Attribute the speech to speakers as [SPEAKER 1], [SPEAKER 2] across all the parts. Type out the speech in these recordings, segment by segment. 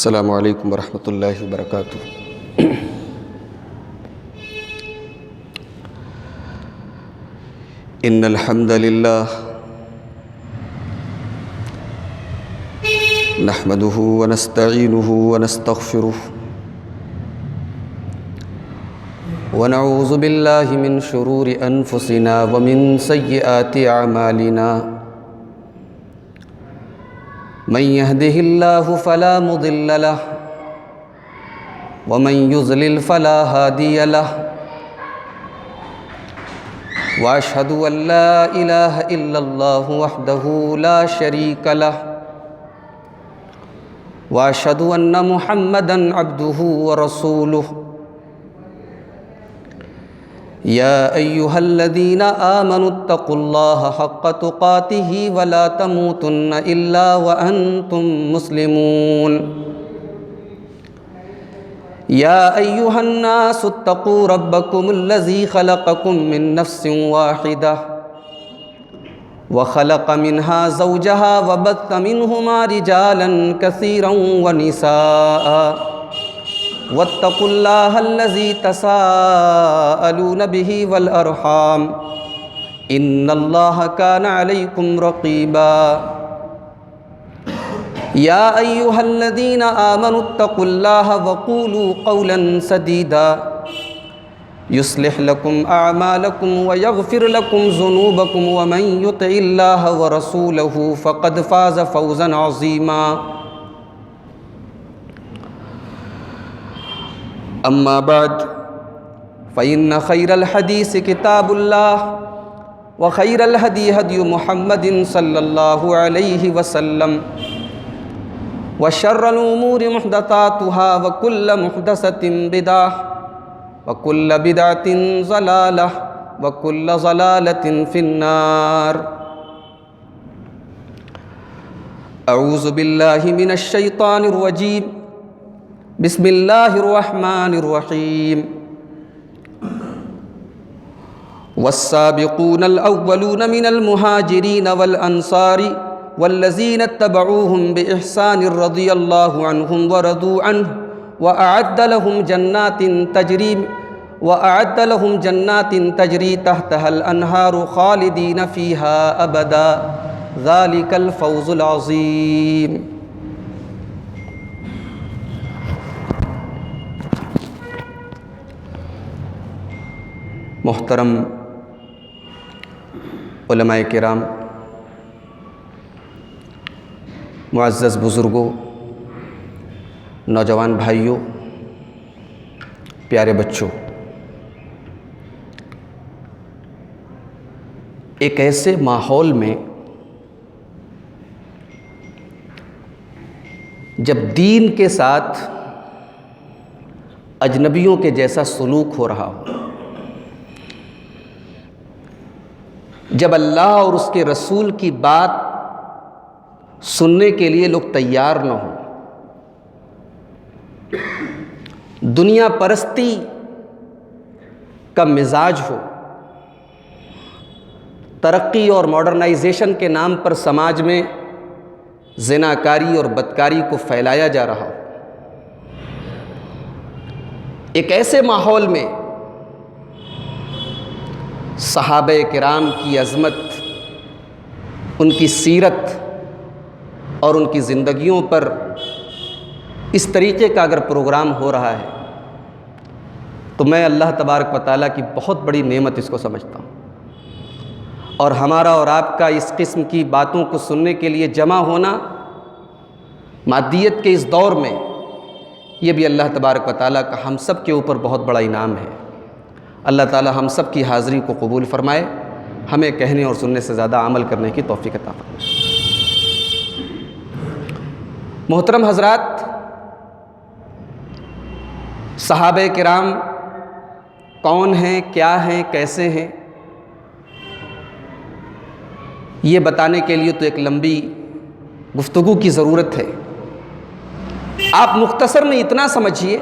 [SPEAKER 1] السلام علیکم ورحمۃ اللہ وبرکاتہ۔ ان الحمد للہ نحمده ونستعینه ونستغفره ونعوذ باللہ من شرور انفسنا ومن سیئات اعمالنا من يهده الله فلا مضل له ومن يضلل فلا هادي له واشهد ان لا اله الا الله وحده لا شريك له واشهد ان محمدا عبده ورسوله يا ايها الذين آمنوا اتقوا الله حق تقاته ولا تموتن الا وانتم مسلمون يا ايها الناس اتقوا ربكم الذي خلقكم من نفس واحدة وخلق منها زوجها وبث منهما رجالا كثيرا ونساء واتقوا الله الذي تساءلون به والأرحام إن الله كان عليكم رقيبا يا أيها الذين آمنوا اتقوا الله وقولوا قولا سديدا يصلح لكم أعمالكم ويغفر لكم ذنوبكم ومن يطع الله ورسوله فقد فاز فوزا عظيما اما بعد فإن خير الحديث كتاب الله وخير الهدي هدي محمد صلى الله عليه وسلم وشر الأمور محدثاتها وكل محدثة بدعة وكل بدعة ضلالة وكل ضلالة في النار أعوذ بالله من الشيطان الرجيم بسم اللہ الرحمن الرحیم والسابقون الاولون من المہاجرین والانصار والذین اتبعوهم بإحسان رضی اللہ عنہم ورضوا عنہ وأعد لهم جنات تجری تحتها الانہار خالدین فیہا ابدا ذلک الفوز العظیم۔ محترم علماء کرام، معزز بزرگوں، نوجوان بھائیوں، پیارے بچوں، ایک ایسے ماحول میں جب دین کے ساتھ اجنبیوں کے جیسا سلوک ہو رہا ہو، جب اللہ اور اس کے رسول کی بات سننے کے لیے لوگ تیار نہ ہوں، دنیا پرستی کا مزاج ہو، ترقی اور ماڈرنائزیشن کے نام پر سماج میں زناکاری اور بدکاری کو پھیلایا جا رہا ہو، ایک ایسے ماحول میں صحابہ کرام کی عظمت، ان کی سیرت اور ان کی زندگیوں پر اس طریقے کا اگر پروگرام ہو رہا ہے تو میں اللہ تبارک و تعالیٰ کی بہت بڑی نعمت اس کو سمجھتا ہوں، اور ہمارا اور آپ کا اس قسم کی باتوں کو سننے کے لیے جمع ہونا مادیت کے اس دور میں، یہ بھی اللہ تبارک و تعالیٰ کا ہم سب کے اوپر بہت بڑا انعام ہے۔ اللہ تعالی ہم سب کی حاضری کو قبول فرمائے، ہمیں کہنے اور سننے سے زیادہ عمل کرنے کی توفیق عطا فرمائے۔ محترم حضرات، صحابہ کرام کون ہیں، کیا ہیں، کیسے ہیں، یہ بتانے کے لیے تو ایک لمبی گفتگو کی ضرورت ہے۔ آپ مختصر میں اتنا سمجھیے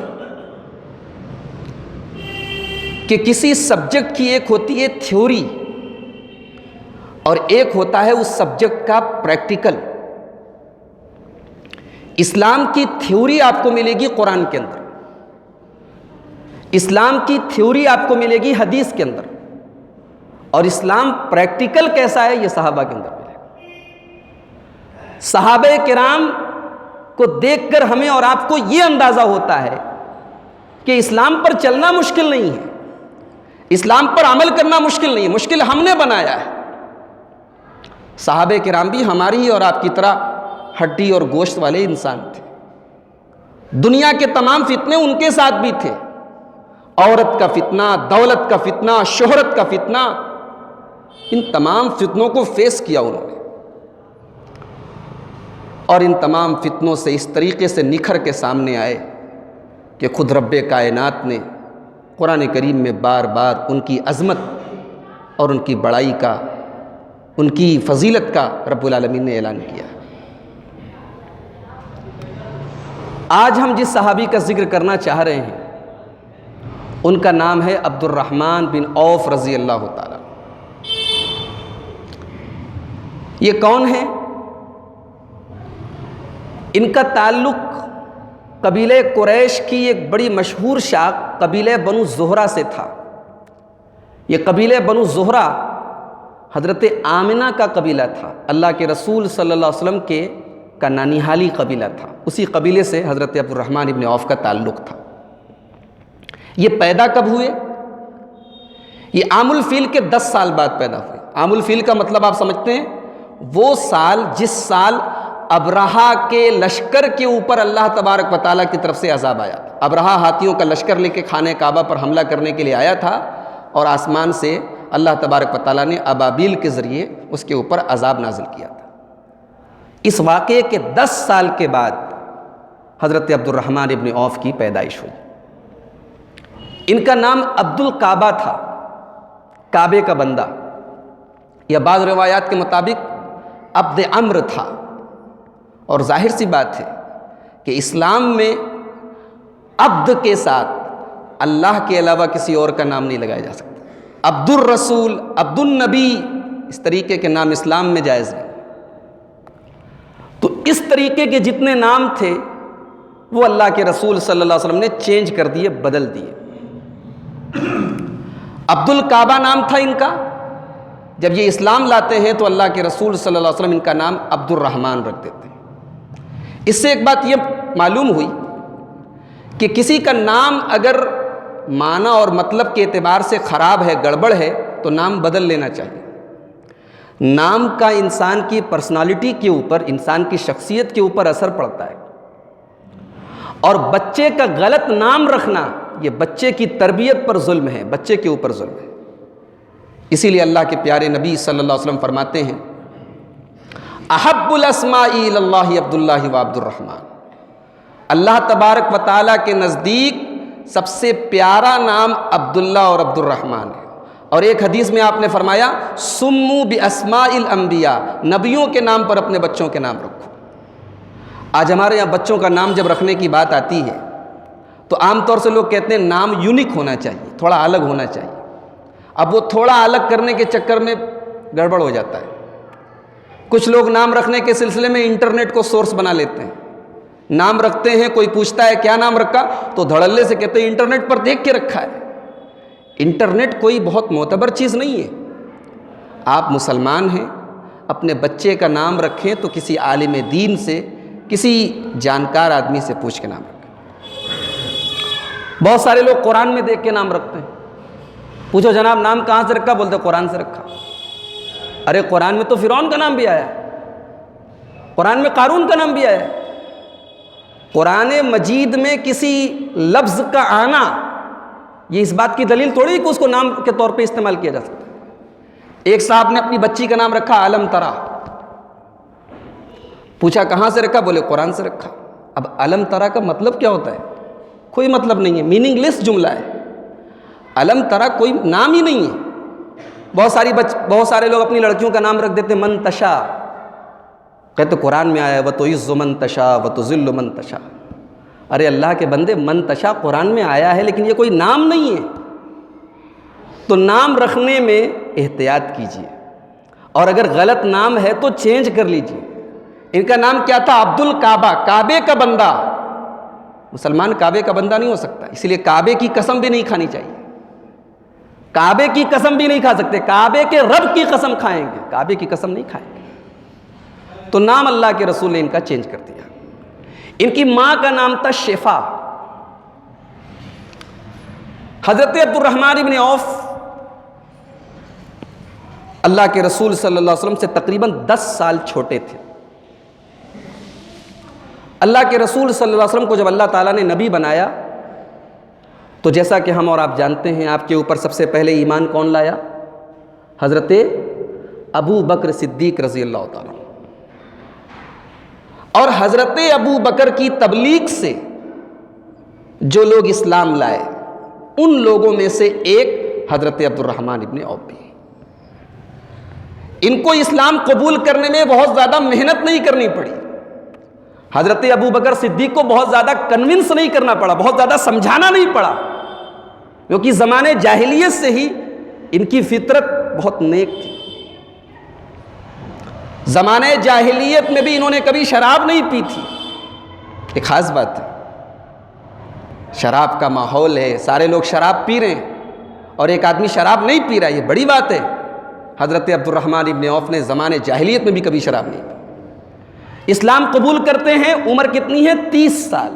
[SPEAKER 1] کہ کسی سبجیکٹ کی ایک ہوتی ہے تھیوری اور ایک ہوتا ہے اس سبجیکٹ کا پریکٹیکل۔ اسلام کی تھیوری آپ کو ملے گی قرآن کے اندر، اسلام کی تھیوری آپ کو ملے گی حدیث کے اندر، اور اسلام پریکٹیکل کیسا ہے یہ صحابہ کے اندر ملے گا۔ صحابہ کرام کو دیکھ کر ہمیں اور آپ کو یہ اندازہ ہوتا ہے کہ اسلام پر چلنا مشکل نہیں ہے، اسلام پر عمل کرنا مشکل نہیں ہے، مشکل ہم نے بنایا ہے۔ صحابہ کرام بھی ہماری اور آپ کی طرح ہڈی اور گوشت والے انسان تھے، دنیا کے تمام فتنے ان کے ساتھ بھی تھے، عورت کا فتنہ، دولت کا فتنہ، شہرت کا فتنہ، ان تمام فتنوں کو فیس کیا انہوں نے، اور ان تمام فتنوں سے اس طریقے سے نکھر کے سامنے آئے کہ خود رب کائنات نے قرآن کریم میں بار بار ان کی عظمت اور ان کی بڑائی کا، ان کی فضیلت کا رب العالمین نے اعلان کیا۔ آج ہم جس صحابی کا ذکر کرنا چاہ رہے ہیں ان کا نام ہے عبد الرحمن بن عوف رضی اللہ تعالیٰ۔ یہ کون ہیں؟ ان کا تعلق قبیلہ قریش کی ایک بڑی مشہور شاخ قبیلہ بنو زہرہ سے تھا۔ یہ قبیلہ بنو زہرہ حضرت آمنہ کا قبیلہ تھا، اللہ کے رسول صلی اللہ علیہ وسلم کا نانیہالی قبیلہ تھا، اسی قبیلے سے حضرت عبد الرحمن ابن عوف کا تعلق تھا۔ یہ پیدا کب ہوئے؟ یہ عام الفیل کے 10 سال بعد پیدا ہوئے۔ عام الفیل کا مطلب آپ سمجھتے ہیں، وہ سال جس سال ابرہہ کے لشکر کے اوپر اللہ تبارک و تعالیٰ کی طرف سے عذاب آیا تھا۔ ابرہہ ہاتھیوں کا لشکر لے کے خانہ کعبہ پر حملہ کرنے کے لیے آیا تھا، اور آسمان سے اللہ تبارک و تعالیٰ نے ابابیل کے ذریعے اس کے اوپر عذاب نازل کیا تھا۔ اس واقعے کے 10 سال کے بعد حضرت عبد الرحمن ابن عوف کی پیدائش ہوئی۔ ان کا نام عبد الکعبہ تھا، کعبے کا بندہ، یا بعض روایات کے مطابق عبد عمر تھا۔ اور ظاہر سی بات ہے کہ اسلام میں عبد کے ساتھ اللہ کے علاوہ کسی اور کا نام نہیں لگایا جا سکتا۔ عبد الرسول، عبد النبی، اس طریقے کے نام اسلام میں جائز نہیں۔ تو اس طریقے کے جتنے نام تھے وہ اللہ کے رسول صلی اللہ علیہ وسلم نے چینج کر دیے، بدل دیے۔ عبد الکعبہ نام تھا ان کا، جب یہ اسلام لاتے ہیں تو اللہ کے رسول صلی اللہ علیہ وسلم ان کا نام عبد الرحمن رکھ دیتے ہیں۔ اس سے ایک بات یہ معلوم ہوئی کہ کسی کا نام اگر معنی اور مطلب کے اعتبار سے خراب ہے، گڑبڑ ہے، تو نام بدل لینا چاہیے۔ نام کا انسان کی پرسنالٹی کے اوپر، انسان کی شخصیت کے اوپر اثر پڑتا ہے، اور بچے کا غلط نام رکھنا یہ بچے کی تربیت پر ظلم ہے، بچے کے اوپر ظلم ہے۔ اسی لیے اللہ کے پیارے نبی صلی اللہ علیہ وسلم فرماتے ہیں، احب الاسماء الی اللہ عبد اللہ و عبد الرحمن۔ اللہ تبارک و تعالیٰ کے نزدیک سب سے پیارا نام عبداللہ اور عبد الرحمن ہے۔ اور ایک حدیث میں آپ نے فرمایا، سموا باسماء الانبیاء، نبیوں کے نام پر اپنے بچوں کے نام رکھو۔ آج ہمارے یہاں بچوں کا نام جب رکھنے کی بات آتی ہے تو عام طور سے لوگ کہتے ہیں نام یونیک ہونا چاہیے، تھوڑا الگ ہونا چاہیے۔ اب وہ تھوڑا الگ کرنے کے چکر میں گڑبڑ ہو جاتا ہے۔ کچھ لوگ نام رکھنے کے سلسلے میں انٹرنیٹ کو سورس بنا لیتے ہیں، نام رکھتے ہیں، کوئی پوچھتا ہے کیا نام رکھا تو دھڑلے سے کہتے ہیں انٹرنیٹ پر دیکھ کے رکھا ہے۔ انٹرنیٹ کوئی بہت معتبر چیز نہیں ہے۔ آپ مسلمان ہیں، اپنے بچے کا نام رکھیں تو کسی عالم دین سے، کسی جانکار آدمی سے پوچھ کے نام رکھیں۔ بہت سارے لوگ قرآن میں دیکھ کے نام رکھتے ہیں، پوچھو جناب نام کہاں سے رکھا، بولتے قرآن سے رکھا۔ ارے قرآن میں تو فرعون کا نام بھی آیا ہے، قرآن میں قارون کا نام بھی آیا ہے۔ قرآن مجید میں کسی لفظ کا آنا یہ اس بات کی دلیل تھوڑی کہ اس کو نام کے طور پہ استعمال کیا جا سکتا ہے۔ ایک صاحب نے اپنی بچی کا نام رکھا علم ترا، پوچھا کہاں سے رکھا، بولے قرآن سے رکھا۔ اب علم ترا کا مطلب کیا ہوتا ہے؟ کوئی مطلب نہیں ہے، میننگ لیس جملہ ہے۔ علم ترا کوئی نام ہی نہیں ہے۔ بہت سارے لوگ اپنی لڑکیوں کا نام رکھ دیتے منتشا، کہتے قرآن میں آیا ہے وَتُعِزُّ مَن تَشَاءُ وَتُذِلُّ مَن تَشَاءُ۔ ارے اللہ کے بندے، منتشا قرآن میں آیا ہے لیکن یہ کوئی نام نہیں ہے۔ تو نام رکھنے میں احتیاط کیجیے، اور اگر غلط نام ہے تو چینج کر لیجیے۔ ان کا نام کیا تھا؟ عبد الکعبہ، کعبے کا بندہ۔ مسلمان کعبے کا بندہ نہیں ہو سکتا، اس لیے کعبے کی قسم بھی نہیں کھانی چاہیے، کعبے کی قسم بھی نہیں کھا سکتے، کعبے کے رب کی قسم کھائیں گے، کعبے کی قسم نہیں کھائیں گے۔ تو نام اللہ کے رسول نے ان کا چینج کر دیا۔ ان کی ماں کا نام تھا شیفا۔ حضرت عبد الرحمن ابن عوف اللہ کے رسول صلی اللہ علیہ وسلم سے تقریباً 10 سال چھوٹے تھے۔ اللہ کے رسول صلی اللہ علیہ وسلم کو جب اللہ تعالیٰ نے نبی بنایا تو جیسا کہ ہم اور آپ جانتے ہیں، آپ کے اوپر سب سے پہلے ایمان کون لایا؟ حضرت ابو بکر صدیق رضی اللہ تعالیٰ۔ اور حضرت ابو بکر کی تبلیغ سے جو لوگ اسلام لائے ان لوگوں میں سے ایک حضرت عبد الرحمن ابن عوف بھی۔ ان کو اسلام قبول کرنے میں بہت زیادہ محنت نہیں کرنی پڑی، حضرت ابو بکر صدیق کو بہت زیادہ کنونس نہیں کرنا پڑا، بہت زیادہ سمجھانا نہیں پڑا، کیونکہ زمانے جاہلیت سے ہی ان کی فطرت بہت نیک تھی۔ زمانے جاہلیت میں بھی انہوں نے کبھی شراب نہیں پی تھی، ایک خاص بات ہے۔ شراب کا ماحول ہے، سارے لوگ شراب پی رہے ہیں اور ایک آدمی شراب نہیں پی رہا، یہ بڑی بات ہے۔ حضرت عبد الرحمن ابن عوف نے زمانے جاہلیت میں بھی کبھی شراب نہیں پی۔ اسلام قبول کرتے ہیں، عمر کتنی ہے؟ 30 سال،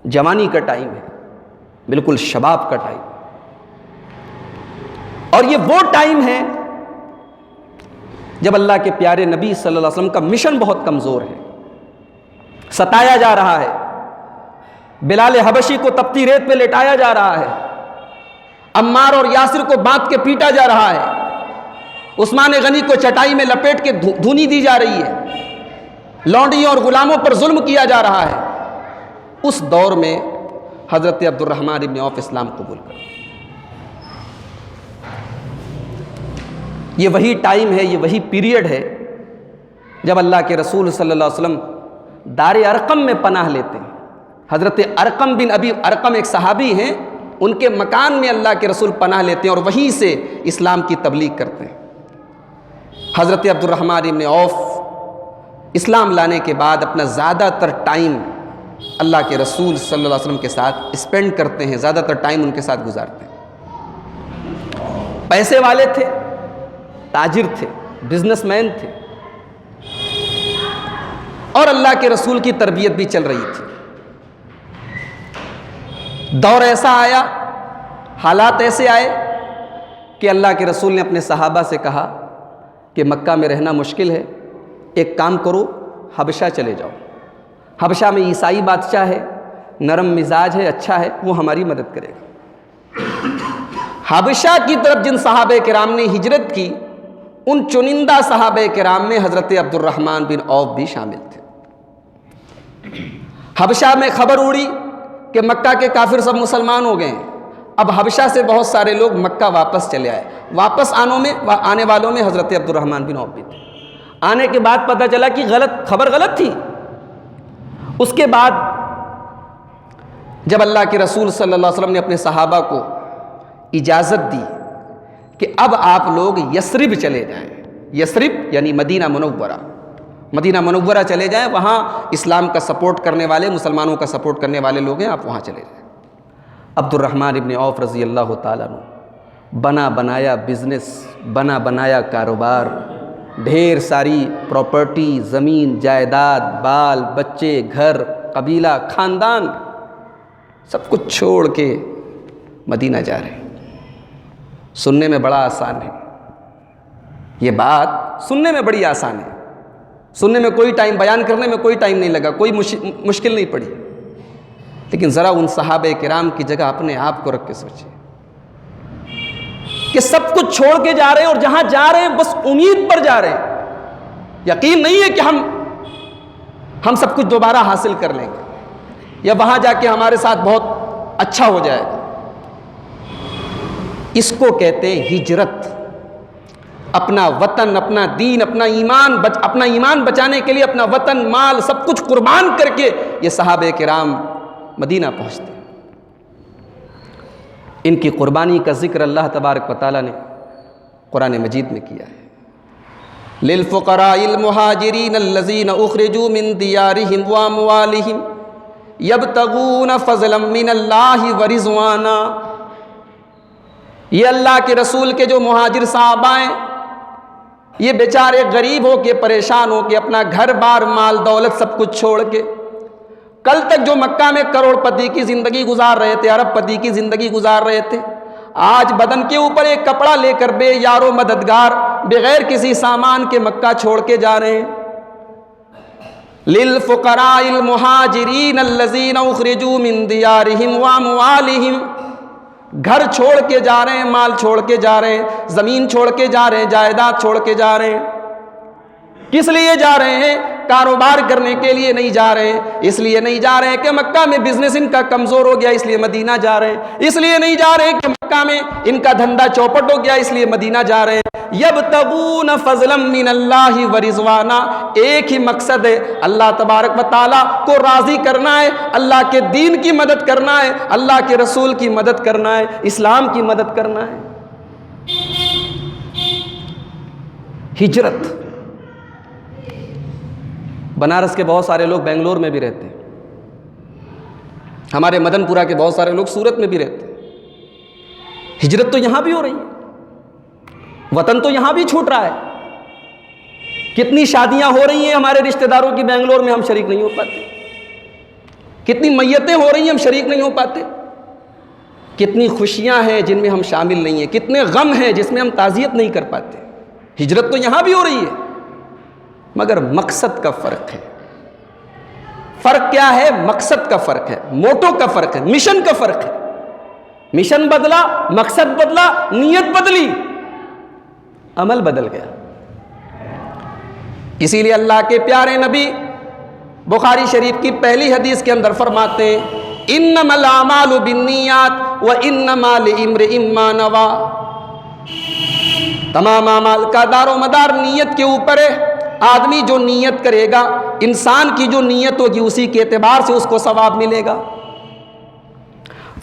[SPEAKER 1] جوانی کا ٹائم ہے، بالکل شباب کا ٹائم، اور یہ وہ ٹائم ہے جب اللہ کے پیارے نبی صلی اللہ علیہ وسلم کا مشن بہت کمزور ہے، ستایا جا رہا ہے، بلال حبشی کو تپتی ریت پہ لٹایا جا رہا ہے، عمار اور یاسر کو باندھ کے پیٹا جا رہا ہے، عثمان غنی کو چٹائی میں لپیٹ کے دھونی دی جا رہی ہے، لونڈیوں اور غلاموں پر ظلم کیا جا رہا ہے۔ اس دور میں حضرت عبد الرحمن ابن عوف اسلام قبول کر، یہ وہی ٹائم ہے، یہ وہی پیریڈ ہے جب اللہ کے رسول صلی اللہ علیہ وسلم دار ارقم میں پناہ لیتے ہیں۔ حضرت ارقم بن ابی ارقم ایک صحابی ہیں، ان کے مکان میں اللہ کے رسول پناہ لیتے ہیں اور وہیں سے اسلام کی تبلیغ کرتے ہیں۔ حضرت عبد الرحمن ابن عوف اسلام لانے کے بعد اپنا زیادہ تر ٹائم اللہ کے رسول صلی اللہ علیہ وسلم کے ساتھ اسپینڈ کرتے ہیں، زیادہ تر ٹائم ان کے ساتھ گزارتے ہیں۔ پیسے والے تھے، تاجر تھے، بزنس مین تھے، اور اللہ کے رسول کی تربیت بھی چل رہی تھی۔ دور ایسا آیا، حالات ایسے آئے کہ اللہ کے رسول نے اپنے صحابہ سے کہا کہ مکہ میں رہنا مشکل ہے، ایک کام کرو، حبشہ چلے جاؤ۔ حبشہ میں عیسائی بادشاہ ہے، نرم مزاج ہے، اچھا ہے، وہ ہماری مدد کرے گا۔ حبشہ کی طرف جن صحابہ کرام نے ہجرت کی، ان چنندہ صحابہ کرام میں حضرت عبد الرحمن بن عوف بھی شامل تھے۔ حبشہ میں خبر اڑی کہ مکہ کے کافر سب مسلمان ہو گئے ہیں، اب حبشہ سے بہت سارے لوگ مکہ واپس چلے آئے۔ واپس آنے والوں میں حضرت عبد الرحمن بن عوف بھی تھے۔ آنے کے بعد پتہ چلا کہ خبر غلط تھی۔ اس کے بعد جب اللہ کے رسول صلی اللہ علیہ وسلم نے اپنے صحابہ کو اجازت دی کہ اب آپ لوگ یثرب چلے جائیں، یثرب یعنی مدینہ منورہ، مدینہ منورہ چلے جائیں، وہاں اسلام کا سپورٹ کرنے والے، مسلمانوں کا سپورٹ کرنے والے لوگ ہیں، آپ وہاں چلے جائیں۔ عبد الرحمن ابن عوف رضی اللہ تعالیٰ عنہ بنا بنایا بزنس، بنا بنایا کاروبار، ڈھیر ساری پراپرٹی، زمین جائیداد، بال بچے، گھر، قبیلہ، خاندان، سب کچھ چھوڑ کے مدینہ جا رہے ہیں۔ سننے میں بڑا آسان ہے، یہ بات سننے میں بڑی آسان ہے، سننے میں کوئی ٹائم، بیان کرنے میں کوئی ٹائم نہیں لگا، کوئی مشکل نہیں پڑی، لیکن ذرا ان صحابہ کرام کی جگہ اپنے آپ کو رکھ کے سوچیں کہ سب کچھ چھوڑ کے جا رہے ہیں، اور جہاں جا رہے ہیں بس امید پر جا رہے ہیں، یقین نہیں ہے کہ ہم سب کچھ دوبارہ حاصل کر لیں گے یا وہاں جا کے ہمارے ساتھ بہت اچھا ہو جائے گا۔ اس کو کہتے ہیں ہجرت۔ اپنا وطن، اپنا دین، اپنا ایمان بچانے کے لیے اپنا وطن، مال، سب کچھ قربان کر کے یہ صحابہ کرام مدینہ پہنچتے۔ ان کی قربانی کا ذکر اللہ تبارک و تعالیٰ نے قرآن مجید میں کیا ہے۔ للفقراء المہاجرین الذین اخرجوا من دیارہم واموالہم یبتغون فضلا من اللہ ورضوانا. یہ اللہ کے رسول کے جو مہاجر صحابہ ہیں، یہ بیچارے غریب ہو کے، پریشان ہو کے، اپنا گھر بار مال دولت سب کچھ چھوڑ کے، کل تک جو مکہ میں کروڑ پتی کی زندگی گزار رہے تھے، ارب پتی کی زندگی گزار رہے تھے، آج بدن کے اوپر ایک کپڑا لے کر بے یار و مددگار، بغیر کسی سامان کے مکہ چھوڑ کے جا رہے ہیں. للفقراء المہاجرین الذین اخرجوا من دیارہم واموالہم. گھر چھوڑ کے جا رہے ہیں، مال چھوڑ کے جا رہے ہیں، زمین چھوڑ کے جا رہے ہیں، جائیداد چھوڑ کے جا رہے ہیں. کس لیے جا رہے ہیں؟ کاروبار کرنے کے لیے نہیں جا رہے ہیں. اس لیے نہیں جا رہے ہیں کہ مکہ میں بزنس ان کا کمزور ہو گیا، اس لیے مدینہ جا رہے ہیں. اس لیے نہیں جا رہے ہیں کہ مکہ میں ان کا دھندا چوپٹ ہو گیا، اس لیے مدینہ جا رہے ہیں. یبتغون فضلا من اللہ ورضوانا. ایک ہی مقصد ہے، اللہ تبارک و تعالیٰ کو راضی کرنا ہے، اللہ کے دین کی مدد کرنا ہے، اللہ کے رسول کی مدد کرنا ہے، اسلام کی مدد کرنا ہے. ہجرت. بنارس کے بہت سارے لوگ بنگلور میں بھی رہتے ہیں، ہمارے مدن پورہ کے بہت سارے لوگ سورت میں بھی رہتے ہیں. ہجرت تو یہاں بھی ہو رہی ہے، وطن تو یہاں بھی چھوٹ رہا ہے. کتنی شادیاں ہو رہی ہیں ہمارے رشتہ داروں کی بنگلور میں، ہم شریک نہیں ہو پاتے. کتنی میتیں ہو رہی ہیں، ہم شریک نہیں ہو پاتے. کتنی خوشیاں ہیں جن میں ہم شامل نہیں ہیں، کتنے غم ہیں جس میں ہم تعزیت نہیں کر پاتے. ہجرت تو یہاں بھی ہو رہی ہے، مگر مقصد کا فرق ہے. فرق کیا ہے؟ مقصد کا فرق ہے، موٹو کا فرق ہے، مشن کا فرق ہے. مشن بدلا، مقصد بدلا، نیت بدلی، عمل بدل گیا. اسی لیے اللہ کے پیارے نبی بخاری شریف کی پہلی حدیث کے اندر فرماتے ہیں انما الاعمال بالنیات وانما لامرئ ما نوى. تمام اعمال کا دار و مدار نیت کے اوپر ہے. آدمی جو نیت کرے گا، انسان کی جو نیت ہوگی اسی کے اعتبار سے اس کو ثواب ملے گا.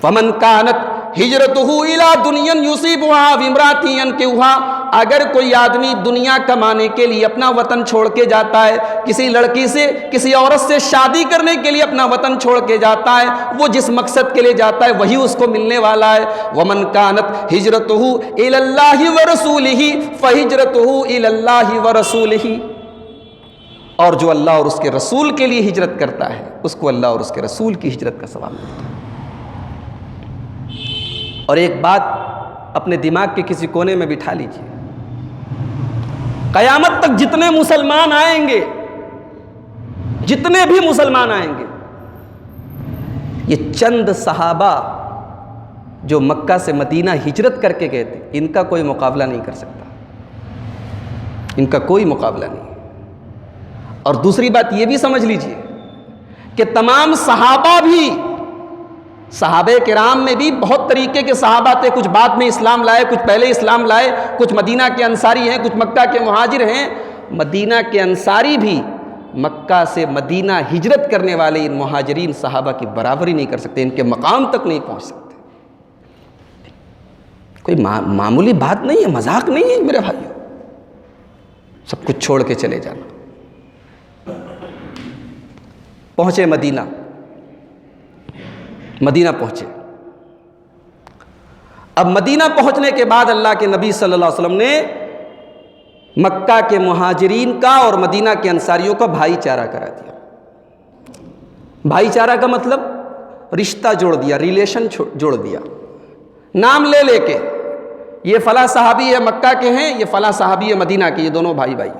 [SPEAKER 1] فمن كانت ہجرته الى دنیا یصیبها وامرأة ينكحها. اگر کوئی آدمی دنیا کمانے کے لیے اپنا وطن چھوڑ کے جاتا ہے، کسی لڑکی سے، کسی عورت سے شادی کرنے کے لیے اپنا وطن چھوڑ کے جاتا ہے، وہ جس مقصد کے لیے جاتا ہے وہی اس کو ملنے والا ہے. ومن كانت ہجرته الى الله ورسوله فهجرته الى الله ورسوله. اور جو اللہ اور اس کے رسول کے لیے ہجرت کرتا ہے اس کو اللہ اور اس کے رسول کی ہجرت کا ثواب ملتا ہے. اور ایک بات اپنے دماغ کے کسی کونے میں بٹھا لیجیے، قیامت تک جتنے مسلمان آئیں گے، جتنے بھی مسلمان آئیں گے، یہ چند صحابہ جو مکہ سے مدینہ ہجرت کر کے گئے تھے، ان کا کوئی مقابلہ نہیں کر سکتا. ان کا کوئی مقابلہ نہیں. اور دوسری بات یہ بھی سمجھ لیجئے کہ تمام صحابہ بھی، صحابہ کرام میں بھی بہت طریقے کے صحابہ تھے. کچھ بعد میں اسلام لائے، کچھ پہلے اسلام لائے، کچھ مدینہ کے انصاری ہیں، کچھ مکہ کے مہاجر ہیں. مدینہ کے انصاری بھی مکہ سے مدینہ ہجرت کرنے والے ان مہاجرین صحابہ کی برابری نہیں کر سکتے، ان کے مقام تک نہیں پہنچ سکتے. کوئی معمولی بات نہیں ہے، مذاق نہیں ہے میرے بھائیو. سب کچھ چھوڑ کے چلے جانا. پہنچے مدینہ، مدینہ پہنچے. اب مدینہ پہنچنے کے بعد اللہ کے نبی صلی اللہ علیہ وسلم نے مکہ کے مہاجرین کا اور مدینہ کے انصاریوں کا بھائی چارہ کرا دیا. بھائی چارہ کا مطلب رشتہ جوڑ دیا، ریلیشن جوڑ دیا. نام لے لے کے یہ فلاں صحابی ہے مکہ کے ہیں، یہ فلاں صحابی ہے مدینہ کے، یہ دونوں بھائی بھائی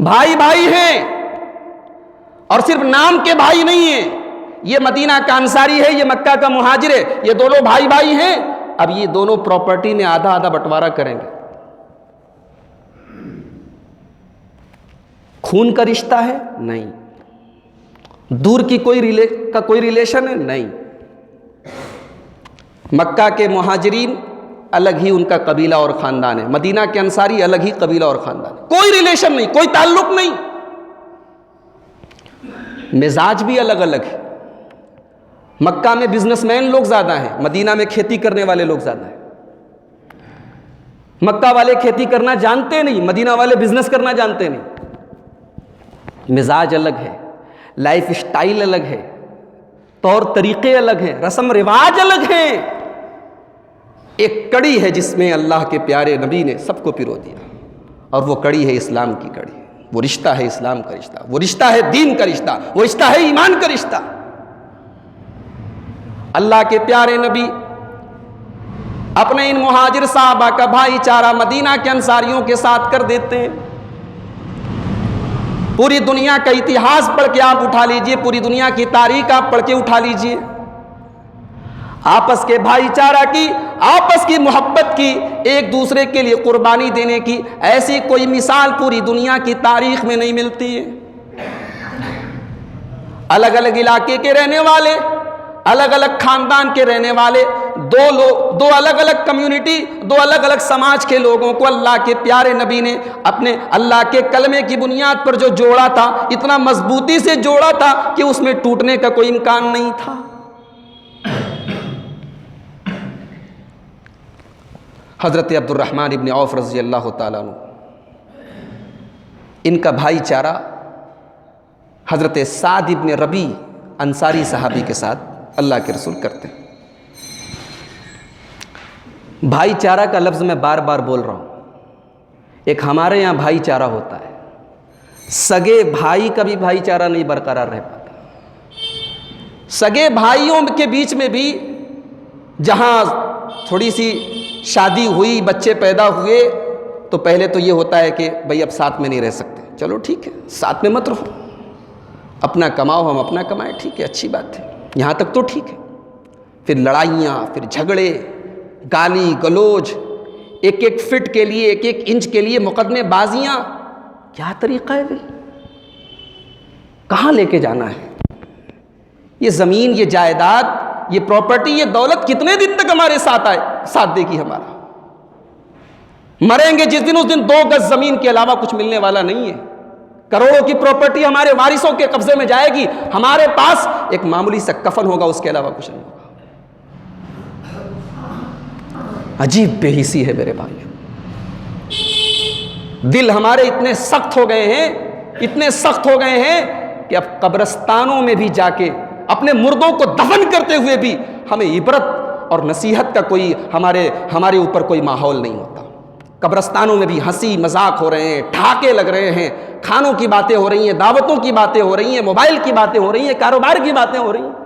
[SPEAKER 1] بھائی بھائی ہیں. اور صرف نام کے بھائی نہیں ہیں، یہ مدینہ کا انصاری ہے، یہ مکہ کا مہاجر ہے، یہ دونوں بھائی بھائی ہیں. اب یہ دونوں پراپرٹی میں آدھا آدھا بٹوارہ کریں گے. خون کا رشتہ ہے؟ نہیں. دور کی کوئی ریلیشن ہے؟ نہیں. مکہ کے مہاجرین الگ ہی ان کا قبیلہ اور خاندان ہے، مدینہ کے انصاری الگ ہی قبیلہ اور خاندان ہے. کوئی ریلیشن نہیں، کوئی تعلق نہیں. مزاج بھی الگ الگ ہے. مکہ میں بزنس مین لوگ زیادہ ہیں، مدینہ میں کھیتی کرنے والے لوگ زیادہ ہیں. مکہ والے کھیتی کرنا جانتے نہیں، مدینہ والے بزنس کرنا جانتے نہیں۔ مزاج الگ ہے، لائف سٹائل الگ ہے، طور طریقے الگ ہیں، رسم رواج الگ ہیں۔ ایک کڑی ہے جس میں اللہ کے پیارے نبی نے سب کو پرو دیا، اور وہ کڑی ہے اسلام کی کڑی، وہ رشتہ ہے اسلام کا رشتہ، وہ رشتہ ہے دین کا رشتہ، وہ رشتہ ہے ایمان کا رشتہ۔ اللہ کے پیارے نبی اپنے ان مہاجر صحابہ کا بھائی چارہ مدینہ کے انصاریوں کے ساتھ کر دیتے ہیں۔ پوری دنیا کا اتہاس پڑھ کے آپ اٹھا لیجئے، پوری دنیا کی تاریخ آپ پڑھ کے اٹھا لیجئے، آپس کے بھائی چارہ کی، آپس کی محبت کی، ایک دوسرے کے لیے قربانی دینے کی ایسی کوئی مثال پوری دنیا کی تاریخ میں نہیں ملتی ہے۔ الگ الگ علاقے کے رہنے والے، الگ الگ خاندان کے رہنے والے، دو الگ الگ کمیونٹی، دو الگ الگ سماج کے لوگوں کو اللہ کے پیارے نبی نے اپنے اللہ کے کلمے کی بنیاد پر جو جوڑا تھا، اتنا مضبوطی سے جوڑا تھا کہ اس میں ٹوٹنے کا کوئی امکان نہیں تھا۔ حضرت عبد الرحمن ابن عوف رضی اللہ تعالیٰ عنہ، ان کا بھائی چارہ حضرت سعد ابن ربی انصاری صحابی کے ساتھ اللہ کے رسول کرتے ہیں۔ بھائی چارہ کا لفظ میں بار بار بول رہا ہوں، ایک ہمارے یہاں بھائی چارہ ہوتا ہے، سگے بھائی کا بھی بھائی چارہ نہیں برقرار رہ پاتا۔ سگے بھائیوں کے بیچ میں بھی جہاں تھوڑی سی شادی ہوئی، بچے پیدا ہوئے، تو پہلے تو یہ ہوتا ہے کہ بھئی اب ساتھ میں نہیں رہ سکتے، چلو ٹھیک ہے ساتھ میں مت رہو، اپنا کماؤ ہم اپنا کمائیں، ٹھیک ہے اچھی بات ہے، یہاں تک تو ٹھیک ہے۔ پھر لڑائیاں، پھر جھگڑے، گالی گلوچ، ایک ایک فٹ کے لیے، ایک ایک انچ کے لیے مقدمے بازیاں، کیا طریقہ ہے بھائی؟ کہاں لے کے جانا ہے؟ یہ زمین، یہ جائیداد، یہ پراپرٹی، یہ دولت کتنے دن تک ہمارے ساتھ دے گی؟ ہمارا مریں گے جس دن، اس دن 2 گز زمین کے علاوہ کچھ ملنے والا نہیں ہے۔ کروڑوں کی پراپرٹی ہمارے وارثوں کے قبضے میں جائے گی، ہمارے پاس ایک معمولی سا کفن ہوگا، اس کے علاوہ کچھ نہیں ہوگا۔ عجیب بے حسی ہے میرے بھائی، دل ہمارے اتنے سخت ہو گئے ہیں، اتنے سخت ہو گئے ہیں کہ اب قبرستانوں میں بھی جا کے اپنے مردوں کو دفن کرتے ہوئے بھی ہمیں عبرت اور نصیحت کا کوئی ہمارے اوپر کوئی ماحول نہیں ہوتا۔ قبرستانوں میں بھی ہنسی مذاق ہو رہے ہیں، ٹھاکے لگ رہے ہیں، کھانوں کی باتیں ہو رہی ہیں، دعوتوں کی باتیں ہو رہی ہیں، موبائل کی باتیں ہو رہی ہیں، کاروبار کی باتیں ہو رہی ہیں۔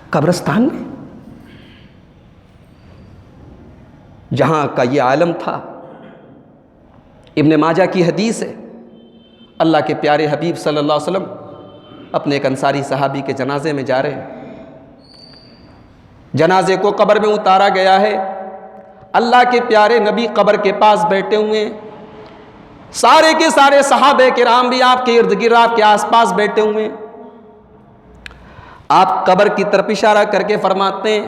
[SPEAKER 1] قبرستان میں جہاں کا یہ عالم تھا، ابن ماجہ کی حدیث ہے، اللہ کے پیارے حبیب صلی اللہ علیہ وسلم اپنے ایک انصاری صحابی کے جنازے میں جا رہے ہیں، جنازے کو قبر میں اتارا گیا ہے، اللہ کے پیارے نبی قبر کے پاس بیٹھے ہوئے ہیں، سارے کے سارے صحابہ کرام بھی آپ کے ارد گرد، آپ کے آس پاس بیٹھے ہوئے ہیں۔ آپ قبر کی طرف اشارہ کر کے فرماتے ہیں،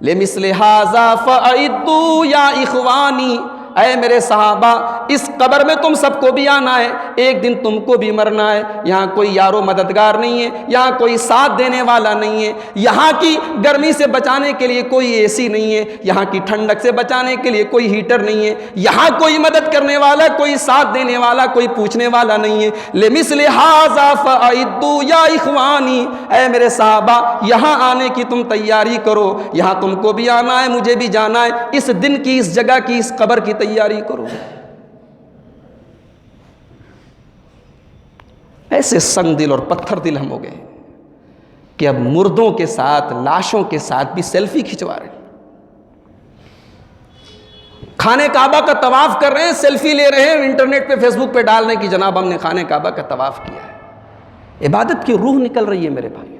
[SPEAKER 1] لِمِثْلِ هَذَا فَأَعِدُّوا يَا إِخْوَانِي، اے میرے صحابہ، اس قبر میں تم سب کو بھی آنا ہے، ایک دن تم کو بھی مرنا ہے۔ یہاں کوئی یار و مددگار نہیں ہے، یہاں کوئی ساتھ دینے والا نہیں ہے، یہاں کی گرمی سے بچانے کے لیے کوئی اے سی نہیں ہے، یہاں کی ٹھنڈک سے بچانے کے لیے کوئی ہیٹر نہیں ہے، یہاں کوئی مدد کرنے والا، کوئی ساتھ دینے والا، کوئی پوچھنے والا نہیں ہے۔ لِمِثْلِ هَذَا فَأَعِدُّوا يَا إِخْوَانِي، اے میرے صحابہ، یہاں آنے کی تم تیاری کرو، یہاں تم کو بھی آنا ہے، مجھے بھی جانا ہے، اس دن کی، اس جگہ کی، اس قبر کی تیاری کرو۔ ایسے سنگ دل اور پتھر دل ہم ہو گئے کہ اب مردوں کے ساتھ، لاشوں کے ساتھ بھی سیلفی کھنچوا رہے ہیں، خانہ کعبہ کا طواف کر رہے ہیں، سیلفی لے رہے ہیں، انٹرنیٹ پہ فیس بک پہ ڈال رہے ہیں کہ جناب ہم نے خانہ کعبہ کا طواف کیا ہے۔ عبادت کی روح نکل رہی ہے میرے بھائی۔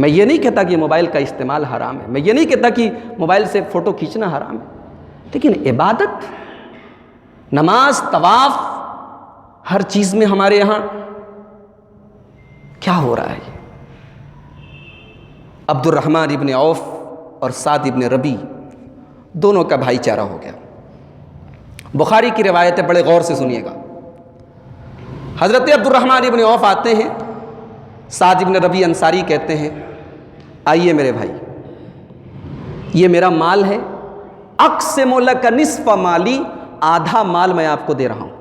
[SPEAKER 1] میں یہ نہیں کہتا کہ موبائل کا استعمال حرام ہے، میں یہ نہیں کہتا کہ موبائل سے فوٹو کھینچنا حرام ہے، لیکن عبادت، نماز، طواف، ہر چیز میں ہمارے یہاں کیا ہو رہا ہے؟ عبد الرحمن ابن عوف اور سعد ابن ربی دونوں کا بھائی چارہ ہو گیا۔ بخاری کی روایت ہے، بڑے غور سے سنیے گا۔ حضرت عبد الرحمن ابن عوف آتے ہیں، سعد ابن ربی انصاری کہتے ہیں، آئیے میرے بھائی، یہ میرا مال ہے، اقسم لک نصف مالی، آدھا مال میں آپ کو دے رہا ہوں،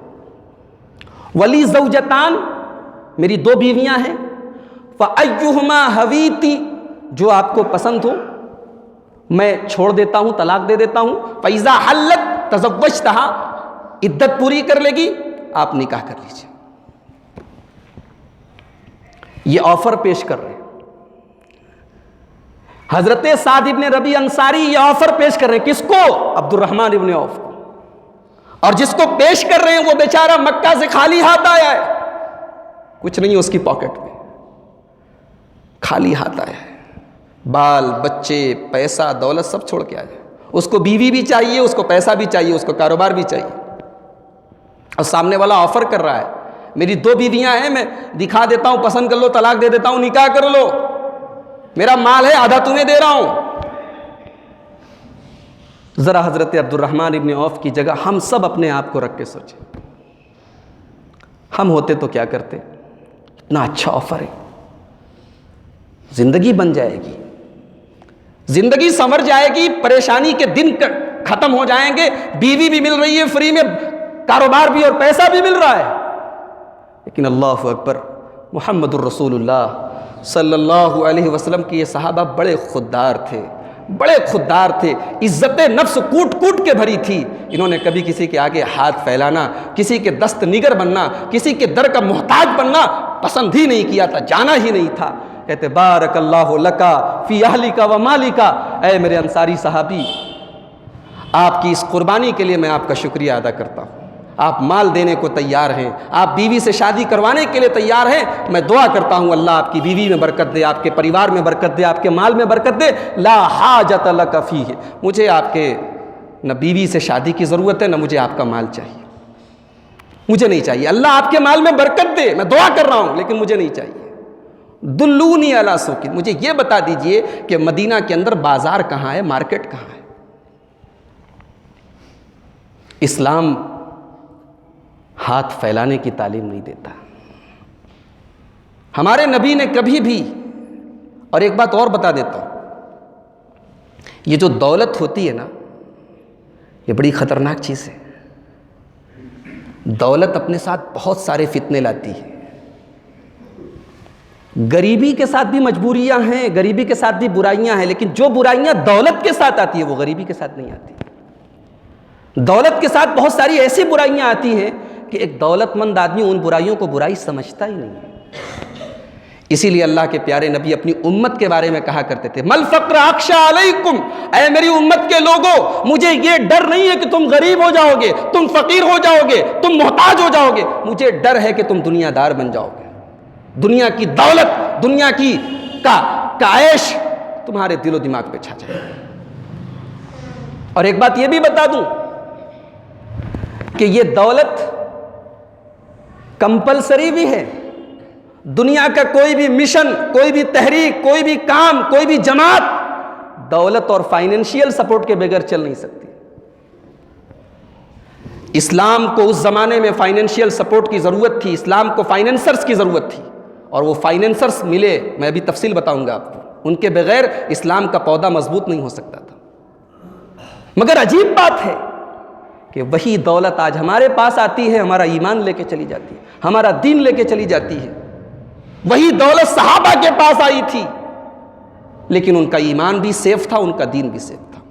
[SPEAKER 1] ولی زوجتان، میری 2 بیویاں ہیں، فایہما حویتی، جو آپ کو پسند ہو میں چھوڑ دیتا ہوں، طلاق دے دیتا ہوں، فاذا حلت تزوجتہا، عدت پوری کر لے گی آپ نکاح کر لیجیے۔ یہ آفر پیش کر رہے ہیں حضرت سعد ابن ربیع انصاری، یہ آفر پیش کر رہے ہیں کس کو؟ عبد الرحمن ابن عوف کو، اور جس کو پیش کر رہے ہیں وہ بیچارہ مکہ سے خالی ہاتھ آیا ہے، کچھ نہیں ہے اس کی پاکٹ میں، خالی ہاتھ آیا ہے، بال بچے پیسہ دولت سب چھوڑ کے آیا ہے، اس کو بیوی بھی چاہیے، اس کو پیسہ بھی چاہیے، اس کو کاروبار بھی چاہیے، اور سامنے والا آفر کر رہا ہے میری 2 بیویاں ہیں، میں دکھا دیتا ہوں، پسند کر لو، طلاق دے دیتا ہوں، نکاح کر لو، میرا مال ہے آدھا تمہیں دے رہا ہوں۔ ذرا حضرت عبد الرحمن ابن عوف کی جگہ ہم سب اپنے آپ کو رکھ کے سوچیں، ہم ہوتے تو کیا کرتے؟ اتنا اچھا آفر ہے، زندگی بن جائے گی، زندگی سنور جائے گی، پریشانی کے دن ختم ہو جائیں گے، بیوی بھی مل رہی ہے فری میں، کاروبار بھی اور پیسہ بھی مل رہا ہے، لیکن اللہ اکبر، محمد الرسول اللہ صلی اللہ علیہ وسلم کی یہ صحابہ بڑے خوددار تھے، بڑے خوددار تھے، عزت نفس کوٹ کوٹ کے بھری تھی، انہوں نے کبھی کسی کے آگے ہاتھ پھیلانا، کسی کے دست نگر بننا، کسی کے در کا محتاج بننا پسند ہی نہیں کیا تھا، جانا ہی نہیں تھا۔ کہتے بارک اللہ لکا فی اہلکا و مالکا، اے میرے انصاری صحابی، آپ کی اس قربانی کے لیے میں آپ کا شکریہ ادا کرتا ہوں، آپ مال دینے کو تیار ہیں، آپ بیوی سے شادی کروانے کے لیے تیار ہیں، میں دعا کرتا ہوں اللہ آپ کی بیوی میں برکت دے، آپ کے پریوار میں برکت دے، آپ کے مال میں برکت دے، لا حاجت لک فیہ، مجھے آپ کے نہ بیوی سے شادی کی ضرورت ہے، نہ مجھے آپ کا مال چاہیے، مجھے نہیں چاہیے، اللہ آپ کے مال میں برکت دے، میں دعا کر رہا ہوں لیکن مجھے نہیں چاہیے۔ دلونی علی سوق، مجھے یہ بتا دیجئے کہ مدینہ کے اندر بازار کہاں ہے، مارکیٹ کہاں ہے؟ اسلام ہاتھ پھیلانے کی تعلیم نہیں دیتا، ہمارے نبی نے کبھی بھی، اور ایک بات اور بتا دیتا ہوں، یہ جو دولت ہوتی ہے نا، یہ بڑی خطرناک چیز ہے، دولت اپنے ساتھ بہت سارے فتنے لاتی ہے، غریبی کے ساتھ بھی مجبوریاں ہیں، غریبی کے ساتھ بھی برائیاں ہیں، لیکن جو برائیاں دولت کے ساتھ آتی ہے وہ غریبی کے ساتھ نہیں آتی۔ دولت کے ساتھ بہت ساری ایسی برائیاں آتی ہیں کہ ایک دولت مند آدمی ان برائیوں کو برائی سمجھتا ہی نہیں ہے۔ اسی لیے اللہ کے پیارے نبی اپنی امت کے بارے میں کہا کرتے تھے، مل فقر اخشى علیکم، اے میری امت کے لوگوں، مجھے یہ ڈر نہیں ہے کہ تم غریب ہو جاؤ گے، تم فقیر ہو جاؤ گے، تم محتاج ہو جاؤ گے، مجھے ڈر ہے کہ تم دنیا دار بن جاؤ گے، دنیا کی دولت، دنیا کی کا عیش تمہارے دل و دماغ پہ چھا جائے۔ اور ایک بات یہ بھی بتا دوں کہ یہ دولت کمپلسری بھی ہے، دنیا کا کوئی بھی مشن، کوئی بھی تحریک، کوئی بھی کام، کوئی بھی جماعت دولت اور فائنینشیل سپورٹ کے بغیر چل نہیں سکتی۔ اسلام کو اس زمانے میں فائنینشیل سپورٹ کی ضرورت تھی، اسلام کو فائنینسرز کی ضرورت تھی، اور وہ فائنینسرز ملے، میں ابھی تفصیل بتاؤں گا آپ کو، ان کے بغیر اسلام کا پودا مضبوط نہیں ہو سکتا تھا۔ مگر عجیب بات ہے کہ وہی دولت آج ہمارے پاس آتی ہے، ہمارا ایمان لے کے چلی جاتی ہے، ہمارا دین لے کے چلی جاتی ہے۔ وہی دولت صحابہ کے پاس آئی تھی، لیکن ان کا ایمان بھی سیف تھا، ان کا دین بھی سیف تھا۔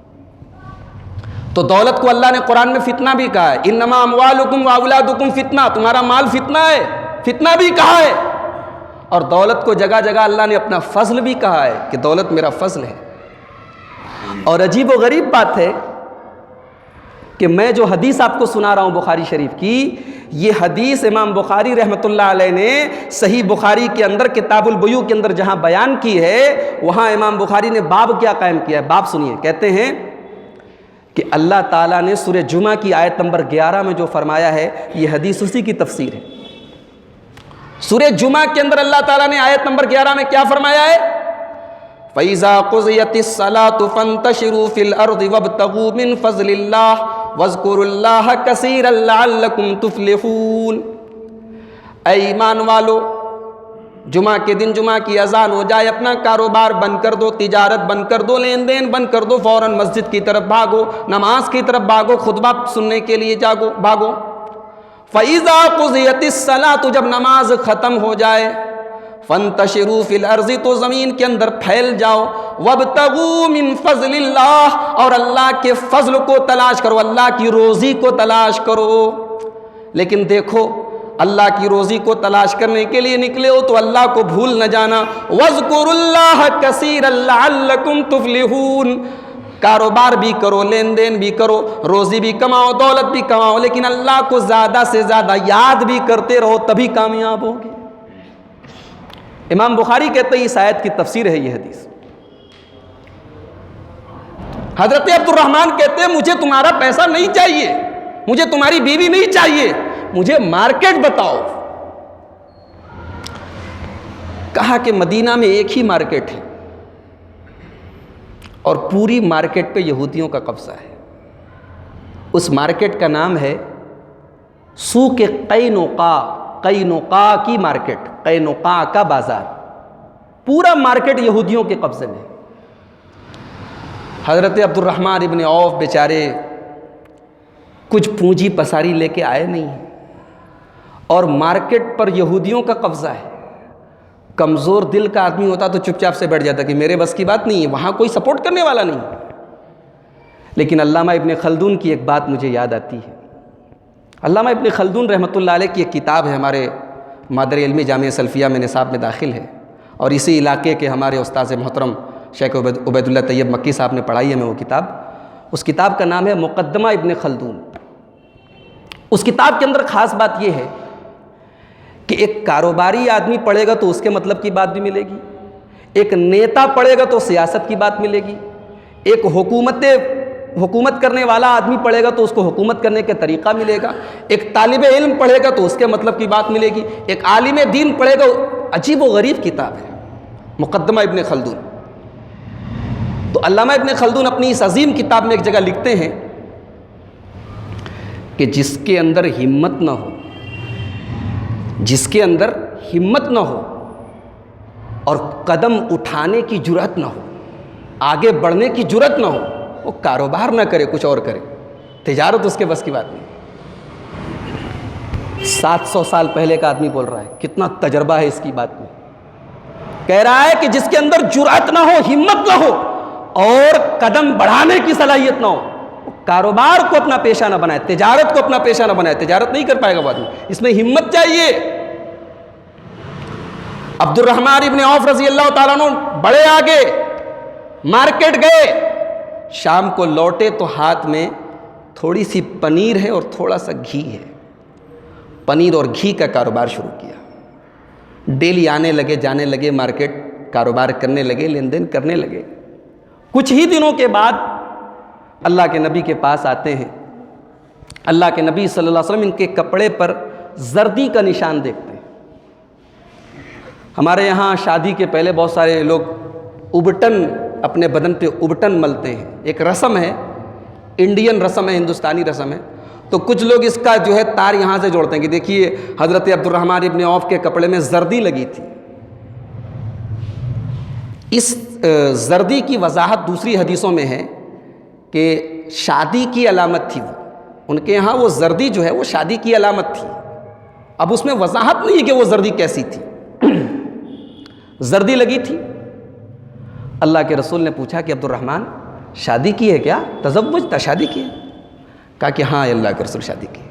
[SPEAKER 1] تو دولت کو اللہ نے قرآن میں فتنہ بھی کہا ہے، انما اموالکم واولادکم فتنہ، تمہارا مال فتنہ ہے، فتنہ بھی کہا ہے، اور دولت کو جگہ جگہ اللہ نے اپنا فضل بھی کہا ہے کہ دولت میرا فضل ہے۔ اور عجیب و غریب بات ہے کہ میں جو حدیث آپ کو سنا رہا ہوں بخاری شریف کی، یہ حدیث امام بخاری رحمۃ اللہ علیہ نے صحیح بخاری کے اندر کتاب البیوع کے اندر جہاں بیان کی ہے، وہاں امام بخاری نے باب کیا قائم کیا ہے، باب سنیے، کہتے ہیں کہ اللہ تعالیٰ نے سورہ جمعہ کی آیت نمبر 11 میں جو فرمایا ہے، یہ حدیث اسی کی تفسیر ہے۔ سورہ جمعہ کے اندر اللہ تعالیٰ نے آیت نمبر 11 میں کیا فرمایا ہے؟ فَإِذَا قُضِيَتِ الصَّلَاةُ فَانتَشِرُوا فِي الْأَرْضِ وَابْتَغُوا مِنْ فَضْلِ اللَّهِ وَاذْكُرُوا اللَّهَ كَثِيرًا لَعَلَّكُمْ تُفْلِحُونَ۔ اے ایمان والو، جمعہ کے دن جمعہ کی اذان ہو جائے اپنا کاروبار بند کر دو، تجارت بند کر دو، لین دین بند کر دو، فوراً مسجد کی طرف بھاگو، نماز کی طرف بھاگو، خطبہ سننے کے لیے بھاگو۔ فَإِذَا قُضِيَتِ الصَّلَاةُ، جب نماز ختم ہو جائے، فَانْتَشِرُوا فِي الْأَرْضِ، تو زمین کے اندر پھیل جاؤ، وَابْتَغُوا مِنْ فَضْلِ اللَّهِ، اور اللہ کے فضل کو تلاش کرو، اللہ کی روزی کو تلاش کرو۔ لیکن دیکھو اللہ کی روزی کو تلاش کرنے کے لیے نکلے ہو تو اللہ کو بھول نہ جانا۔ وَاذْكُرُوا اللَّهَ كَثِيرًا لَعَلَّكُمْ تُفْلِحُونَ، کاروبار بھی کرو، لین دین بھی کرو، روزی بھی کماؤ، دولت بھی کماؤ، لیکن اللہ کو زیادہ سے زیادہ یاد بھی کرتے رہو، تبھی کامیاب ہوگے۔ امام بخاری کہتے ہیں اس آیت کی تفسیر ہے یہ حدیث۔ حضرت عبد الرحمن کہتے ہیں مجھے تمہارا پیسہ نہیں چاہیے، مجھے تمہاری بیوی نہیں چاہیے، مجھے مارکیٹ بتاؤ۔ کہا کہ مدینہ میں ایک ہی مارکیٹ ہے اور پوری مارکیٹ پہ یہودیوں کا قبضہ ہے۔ اس مارکیٹ کا نام ہے سوق قینوقا، قینوقا کی مارکیٹ، قینوقا کا بازار، پورا مارکیٹ یہودیوں کے قبضے میں۔ حضرت عبد الرحمن ابن عوف بیچارے کچھ پونجی پساری لے کے آئے نہیں ہیں اور مارکیٹ پر یہودیوں کا قبضہ ہے۔ کمزور دل کا آدمی ہوتا تو چپ چاپ سے بیٹھ جاتا کہ میرے بس کی بات نہیں ہے، وہاں کوئی سپورٹ کرنے والا نہیں۔ لیکن علامہ ابن خلدون کی ایک بات مجھے یاد آتی ہے۔ علامہ ابن خلدون رحمۃ اللہ علیہ کی ایک کتاب ہے، ہمارے مادر علمی جامعہ سلفیہ میں نصاب میں داخل ہے، اور اسی علاقے کے ہمارے استاذ محترم شیخ عبید اللہ طیب مکی صاحب نے پڑھائی ہے میں وہ کتاب۔ اس کتاب کا نام ہے مقدمہ ابن خلدون۔ اس کتاب کے اندر خاص بات یہ ہے کہ ایک کاروباری آدمی پڑھے گا تو اس کے مطلب کی بات بھی ملے گی، ایک نیتا پڑھے گا تو سیاست کی بات ملے گی، ایک حکومت کرنے والا آدمی پڑھے گا تو اس کو حکومت کرنے کا طریقہ ملے گا، ایک طالب علم پڑھے گا تو اس کے مطلب کی بات ملے گی، ایک عالم دین پڑھے گا۔ عجیب و غریب کتاب ہے مقدمہ ابن خلدون۔ تو علامہ ابن خلدون اپنی اس عظیم کتاب میں ایک جگہ لکھتے ہیں کہ جس کے اندر ہمت نہ ہو، جس کے اندر ہمت نہ ہو اور قدم اٹھانے کی جرأت نہ ہو، آگے بڑھنے کی جرأت نہ ہو، وہ کاروبار نہ کرے، کچھ اور کرے، تجارت اس کے بس کی بات نہیں۔ 700 سال پہلے کا آدمی بول رہا ہے، کتنا تجربہ ہے اس کی بات میں۔ کہہ رہا ہے کہ جس کے اندر جرأت نہ ہو، ہمت نہ ہو اور قدم بڑھانے کی صلاحیت نہ ہو، کاروبار کو اپنا پیشہ نہ بنائے، تجارت کو اپنا پیشہ نہ بنائے، تجارت نہیں کر پائے گا وہ آدمی، اس میں ہمت چاہیے۔ عبد الرحمن ابن عوف رضی اللہ تعالیٰ عنہ بڑے آگے مارکیٹ گئے، شام کو لوٹے تو ہاتھ میں تھوڑی سی پنیر ہے اور تھوڑا سا گھی ہے۔ پنیر اور گھی کا کاروبار شروع کیا، ڈیلی آنے لگے، جانے لگے مارکیٹ، کاروبار کرنے لگے، لین دین کرنے لگے۔ کچھ ہی دنوں کے بعد اللہ کے نبی کے پاس آتے ہیں۔ اللہ کے نبی صلی اللہ علیہ وسلم ان کے کپڑے پر زردی کا نشان دیکھتے ہیں۔ ہمارے یہاں شادی کے پہلے بہت سارے لوگ ابٹن اپنے بدن پہ ابٹن ملتے ہیں، ایک رسم ہے، انڈین رسم ہے، ہندوستانی رسم ہے۔ تو کچھ لوگ اس کا جو ہے تار یہاں سے جوڑتے ہیں کہ دیکھیے حضرت عبد الرحمن ابن عوف کے کپڑے میں زردی لگی تھی۔ اس زردی کی وضاحت دوسری حدیثوں میں ہے کہ شادی کی علامت تھی، وہ ان کے یہاں وہ زردی جو ہے وہ شادی کی علامت تھی۔ اب اس میں وضاحت نہیں کہ وہ زردی کیسی تھی، زردی لگی تھی۔ اللہ کے رسول نے پوچھا کہ عبد الرحمن شادی کی ہے کیا؟ تزوج تھا، شادی کی ہے؟ کہا کہ ہاں اللہ کے رسول شادی کی۔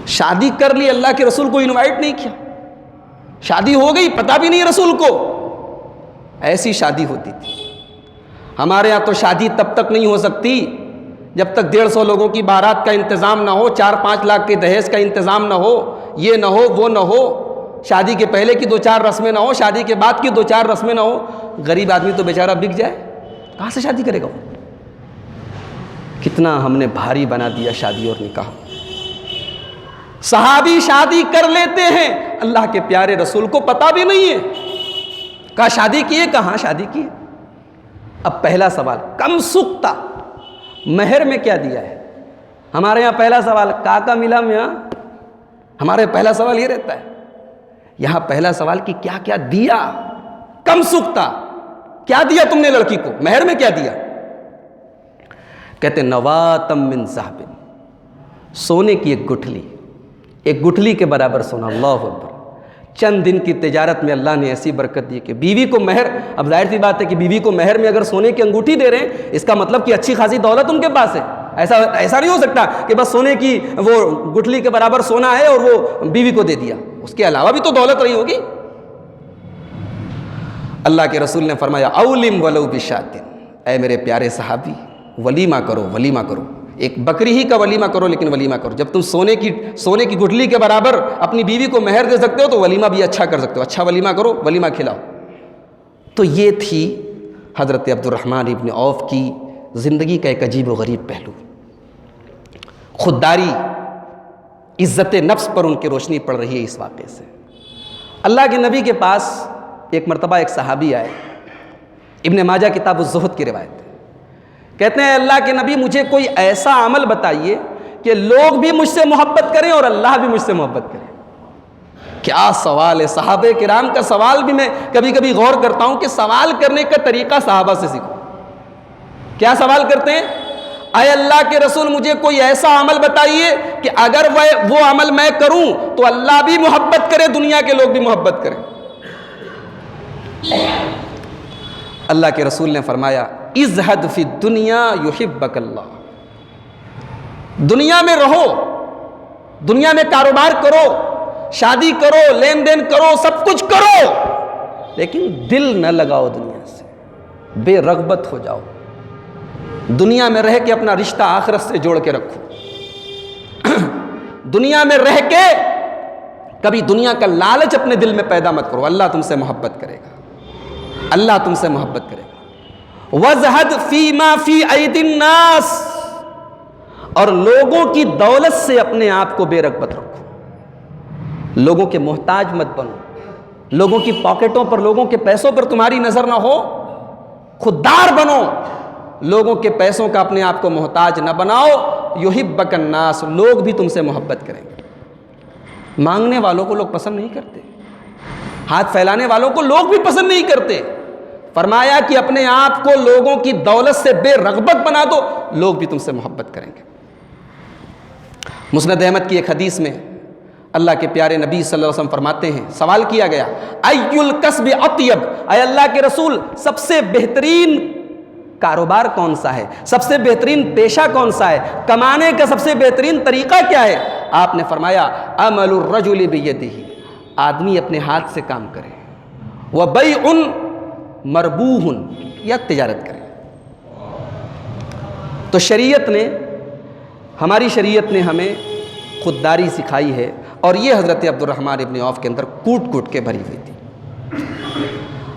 [SPEAKER 1] شادی کر لی، اللہ کے رسول کو انوائٹ نہیں کیا، شادی ہو گئی پتہ بھی نہیں رسول کو۔ ایسی شادی ہوتی تھی۔ ہمارے ہاں تو شادی تب تک نہیں ہو سکتی جب تک 150 لوگوں کی بارات کا انتظام نہ ہو، 4-5 لاکھ کے دہیز کا انتظام نہ ہو، یہ نہ ہو وہ نہ ہو، شادی کے پہلے کی 2-4 رسمیں نہ ہو، شادی کے بعد کی 2-4 رسمیں نہ ہو۔ غریب آدمی تو بیچارہ بک جائے، کہاں سے شادی کرے گا وہ؟ کتنا ہم نے بھاری بنا دیا شادی اور نکاح۔ صحابی شادی کر لیتے ہیں، اللہ کے پیارے رسول کو پتہ بھی نہیں ہے۔ کہا شادی کی ہے؟ کہاں شادی کی ہے؟ اب پہلا سوال، کم سکتا مہر میں کیا دیا ہے؟ ہمارے یہاں پہلا سوال کا ملا میاں، ہمارے پہلا سوال یہ رہتا ہے یہاں پہلا سوال کہ کیا کیا دیا، کم سکتا، کیا دیا تم نے لڑکی کو، مہر میں کیا دیا؟ کہتے نواتم من ذہب، سونے کی ایک گٹھلی کے برابر سونا، اللہ اکبر۔ چند دن کی تجارت میں اللہ نے ایسی برکت دی کہ بیوی کو مہر، اب ظاہر سی بات ہے کہ بیوی کو مہر میں اگر سونے کی انگوٹھی دے رہے ہیں، اس کا مطلب کہ اچھی خاصی دولت ان کے پاس ہے۔ ایسا نہیں ہو سکتا کہ بس سونے کی وہ گٹھلی کے برابر سونا ہے اور وہ بیوی کو دے دیا، اس کے علاوہ بھی تو دولت رہی ہوگی۔ اللہ کے رسول نے فرمایا اولم ولو بشات، اے میرے پیارے صحابی ولیمہ کرو، ولیمہ کرو، ایک بکری ہی کا ولیمہ کرو، لیکن ولیمہ کرو۔ جب تم سونے کی گٹھلی کے برابر اپنی بیوی کو مہر دے سکتے ہو تو ولیمہ بھی اچھا کر سکتے ہو، اچھا ولیمہ کرو، ولیمہ کھلاؤ۔ تو یہ تھی حضرت عبد الرحمن ابن عوف کی زندگی کا ایک عجیب و غریب پہلو۔ خودداری، عزت نفس پر ان کی روشنی پڑ رہی ہے اس واقعے سے۔ اللہ کے نبی کے پاس ایک مرتبہ ایک صحابی آئے، ابن ماجہ کتاب الزہد کی روایت ہے، کہتے ہیں اللہ کے نبی مجھے کوئی ایسا عمل بتائیے کہ لوگ بھی مجھ سے محبت کریں اور اللہ بھی مجھ سے محبت کرے۔ کیا سوال ہے، صحابہ کرام کا سوال بھی میں کبھی کبھی غور کرتا ہوں کہ سوال کرنے کا طریقہ صحابہ سے سیکھو۔ کیا سوال کرتے ہیں؟ اے اللہ کے رسول مجھے کوئی ایسا عمل بتائیے کہ اگر وہ عمل میں کروں تو اللہ بھی محبت کرے، دنیا کے لوگ بھی محبت کریں۔ اللہ کے رسول نے فرمایا ازہد فی الدنیا یحبک اللہ، دنیا میں رہو، دنیا میں کاروبار کرو، شادی کرو، لین دین کرو، سب کچھ کرو، لیکن دل نہ لگاؤ دنیا سے، بے رغبت ہو جاؤ، دنیا میں رہ کے اپنا رشتہ آخرت سے جوڑ کے رکھو۔ دنیا میں رہ کے کبھی دنیا کا لالچ اپنے دل میں پیدا مت کرو، اللہ تم سے محبت کرے گا، اللہ تم سے محبت کرے گا۔ وَزْهَدْ فِي مَا فِي أَيْدِي النَّاسِ، اور لوگوں کی دولت سے اپنے آپ کو بے رغبت رکھو، لوگوں کے محتاج مت بنو، لوگوں کی پاکٹوں پر، لوگوں کے پیسوں پر تمہاری نظر نہ ہو، خوددار بنو، لوگوں کے پیسوں کا اپنے آپ کو محتاج نہ بناؤ۔ یحبک الناس، لوگ بھی تم سے محبت کریں گے۔ مانگنے والوں کو لوگ پسند نہیں کرتے، ہاتھ پھیلانے والوں کو لوگ بھی پسند نہیں کرتے۔ فرمایا کہ اپنے آپ کو لوگوں کی دولت سے بے رغبت بنا دو، لوگ بھی تم سے محبت کریں گے۔ مسند احمد کی ایک حدیث میں اللہ کے پیارے نبی صلی اللہ علیہ وسلم فرماتے ہیں، سوال کیا گیا ای الکسب اطیب، اے اللہ کے رسول سب سے بہترین کاروبار کون سا ہے، سب سے بہترین پیشہ کون سا ہے، کمانے کا سب سے بہترین طریقہ کیا ہے؟ آپ نے فرمایا عمل الرجل بیدہ، آدمی اپنے ہاتھ سے کام کرے، وبیع مربوح، یا تجارت کرے۔ تو شریعت نے، ہماری شریعت نے ہمیں خودداری سکھائی ہے، اور یہ حضرت عبد الرحمن ابن عوف کے اندر کوٹ کوٹ کے بھری ہوئی تھی۔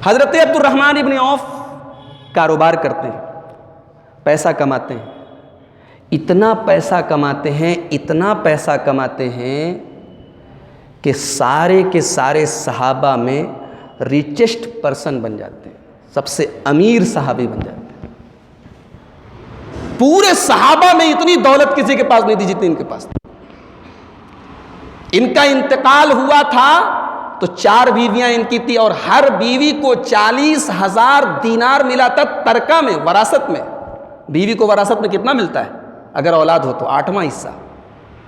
[SPEAKER 1] حضرت عبد الرحمن ابن عوف کاروبار کرتے ہیں، پیسہ کماتے ہیں، اتنا پیسہ کماتے ہیں، اتنا پیسہ کماتے ہیں کہ سارے کے سارے صحابہ میں ریچسٹ پرسن بن جاتے ہیں، سب سے امیر صحابی بن جاتے ہیں۔ پورے صحابہ میں اتنی دولت کسی کے پاس نہیں تھی جتنی ان کے پاس تھی۔ ان کا انتقال ہوا تھا تو 4 بیویاں ان کی تھی، اور ہر بیوی کو 40,000 دینار ملا تھا ترکہ میں، وراثت میں۔ بیوی کو وراثت میں کتنا ملتا ہے اگر اولاد ہو تو؟ 8واں حصہ۔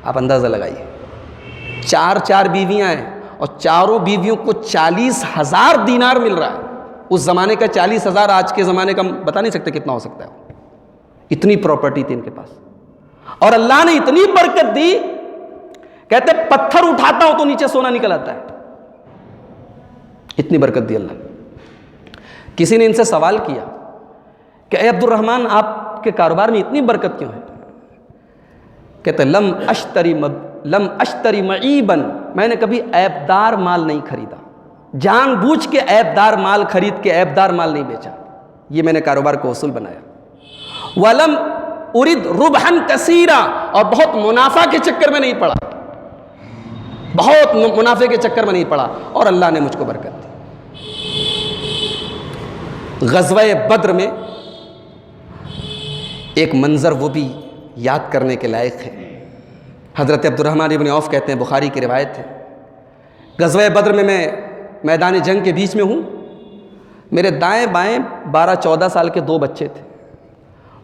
[SPEAKER 1] آپ اندازہ لگائیے، 4 بیویاں ہیں اور چاروں بیویوں کو 40,000 دینار مل رہا ہے۔ اس زمانے کا 40,000 آج کے زمانے کا بتا نہیں سکتے کتنا ہو سکتا ہے، اتنی پراپرٹی تھی ان کے پاس۔ اور اللہ نے اتنی برکت دی، کہتے پتھر اٹھاتا ہوں تو نیچے سونا نکل آتا ہے، اتنی برکت دی اللہ نے۔ کسی نے ان سے سوال کیا کہ اے عبد الرحمن آپ کے کاروبار میں اتنی برکت کیوں ہے؟ کہتے لم اشتری معیبا، میں نے کبھی عیبدار مال نہیں خریدا، جان بوجھ کے عیبدار مال خرید کے عیبدار مال نہیں بیچا، یہ میں نے کاروبار کو اصول بنایا۔ ولم ارد ربحا کثیرا، اور بہت منافع کے چکر میں نہیں پڑا، بہت منافع کے چکر میں نہیں پڑا، اور اللہ نے مجھ کو برکت دی۔ غزوہ بدر میں ایک منظر وہ بھی یاد کرنے کے لائق ہے۔ حضرت عبد الرحمن ابن عوف کہتے ہیں، بخاری کی روایت ہے، غزوہ بدر میں میدان جنگ کے بیچ میں ہوں، میرے دائیں بائیں 12-14 سال کے 2 بچے تھے،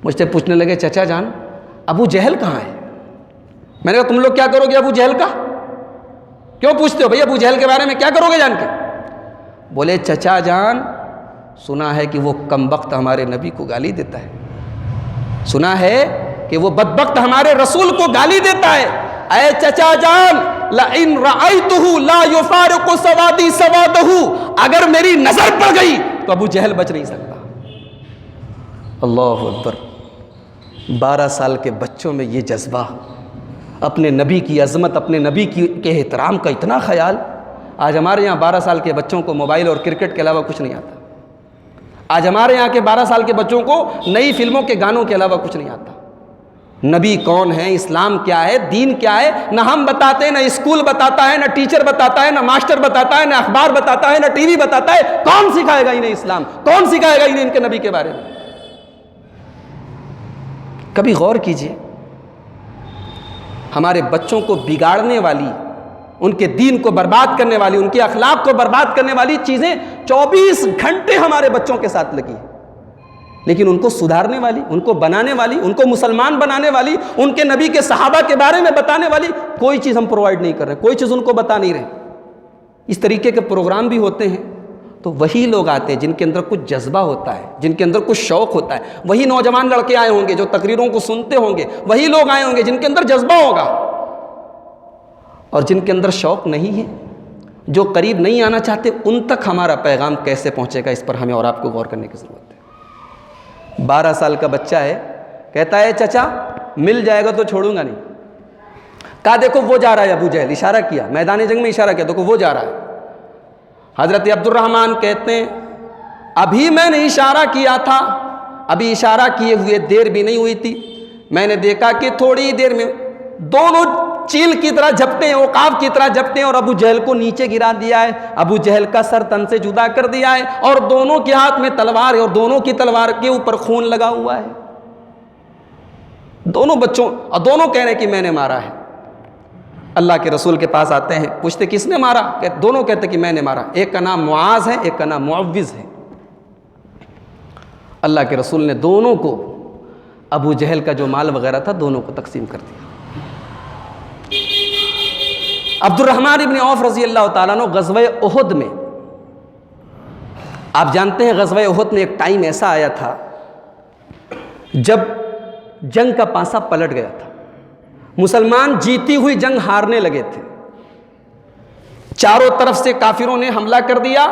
[SPEAKER 1] مجھ سے پوچھنے لگے چچا جان ابو جہل کہاں ہے؟ میں نے کہا تم لوگ کیا کرو گے ابو جہل کا؟ کیوں پوچھتے ہو بھئی ابو جہل کے بارے میں کیا کرو گے جان کے؟ بولے چچا جان سنا ہے کہ وہ کمبخت ہمارے نبی کو گالی دیتا ہے، سنا ہے کہ وہ بدبخت ہمارے رسول کو گالی دیتا ہے، اے چچا جان لئن رأیتہ لا یفارق سوادی سوادہ، اگر میری نظر پڑ گئی تو ابو جہل بچ نہیں سکتا۔ اللہ اکبر، 12 سال کے بچوں میں یہ جذبہ، اپنے نبی کی عظمت، اپنے نبی کے احترام کا اتنا خیال۔ آج ہمارے یہاں 12 سال کے بچوں کو موبائل اور کرکٹ کے علاوہ کچھ نہیں آتا، آج ہمارے یہاں کے 12 سال کے بچوں کو نئی فلموں کے گانوں کے علاوہ کچھ نہیں آتا۔ نبی کون ہے، اسلام کیا ہے، دین کیا ہے، نہ ہم بتاتے ہیں، نہ اسکول بتاتا ہے، نہ ٹیچر بتاتا ہے، نہ ماسٹر بتاتا ہے، نہ اخبار بتاتا ہے، نہ ٹی وی بتاتا ہے۔ کون سکھائے گا انہیں اسلام؟ کون سکھائے گا انہیں ان کے نبی کے بارے میں؟ کبھی غور کیجئے، ہمارے بچوں کو بگاڑنے والی، ان کے دین کو برباد کرنے والی، ان کے اخلاق کو برباد کرنے والی چیزیں 24 گھنٹے ہمارے بچوں کے ساتھ لگی، لیکن ان کو سدھارنے والی، ان کو بنانے والی، ان کو مسلمان بنانے والی، ان کے نبی کے صحابہ کے بارے میں بتانے والی کوئی چیز ہم پرووائڈ نہیں کر رہے، کوئی چیز ان کو بتا نہیں رہے۔ اس طریقے کے پروگرام بھی ہوتے ہیں تو وہی لوگ آتے ہیں جن کے اندر کچھ جذبہ ہوتا ہے، جن کے اندر کچھ شوق ہوتا ہے، وہی نوجوان لڑکے آئے ہوں گے جو تقریروں کو سنتے ہوں گے، وہی لوگ آئے ہوں گے جن کے اندر جذبہ ہوگا، اور جن کے اندر شوق نہیں ہے، جو قریب نہیں آنا چاہتے، ان تک ہمارا پیغام کیسے پہنچے گا؟ اس پر ہمیں اور آپ کو غور کرنے کی ضرورت ہے۔ 12 سال کا بچہ ہے، کہتا ہے چچا مل جائے گا تو چھوڑوں گا نہیں۔ کہا دیکھو وہ جا رہا ہے ابو جہل، اشارہ کیا، میدان جنگ میں اشارہ کیا، دیکھو وہ جا رہا ہے۔ حضرت عبد الرحمن کہتے ہیں ابھی میں نے اشارہ کیا تھا، ابھی اشارہ کیے ہوئے دیر بھی نہیں ہوئی تھی، میں نے دیکھا کہ تھوڑی دیر میں دونوں چیل کی طرح جھپٹے ہیں، عقاب کی طرح جھپٹے ہیں، اور ابو جہل کو نیچے گرا دیا ہے، ابو جہل کا سر تن سے جدا کر دیا ہے، اور دونوں کے ہاتھ میں تلوار ہے، اور دونوں کی تلوار کے اوپر خون لگا ہوا ہے۔ دونوں بچوں، اور دونوں کہہ رہے ہیں کہ میں نے مارا ہے۔ اللہ کے رسول کے پاس آتے ہیں، پوچھتے کس نے مارا؟ دونوں کہتے کہ میں نے مارا۔ ایک کا نام معاذ ہے، ایک کا نام معوذ ہے۔ اللہ کے رسول نے دونوں کو، ابو جہل کا جو مال وغیرہ تھا دونوں کو تقسیم کر دیا۔ عبد الرحمن ابن عوف رضی اللہ تعالیٰ عنہ غزوہ احد میں، آپ جانتے ہیں غزوہ احد میں ایک ٹائم ایسا آیا تھا جب جنگ کا پانسا پلٹ گیا تھا، مسلمان جیتی ہوئی جنگ ہارنے لگے تھے، چاروں طرف سے کافروں نے حملہ کر دیا،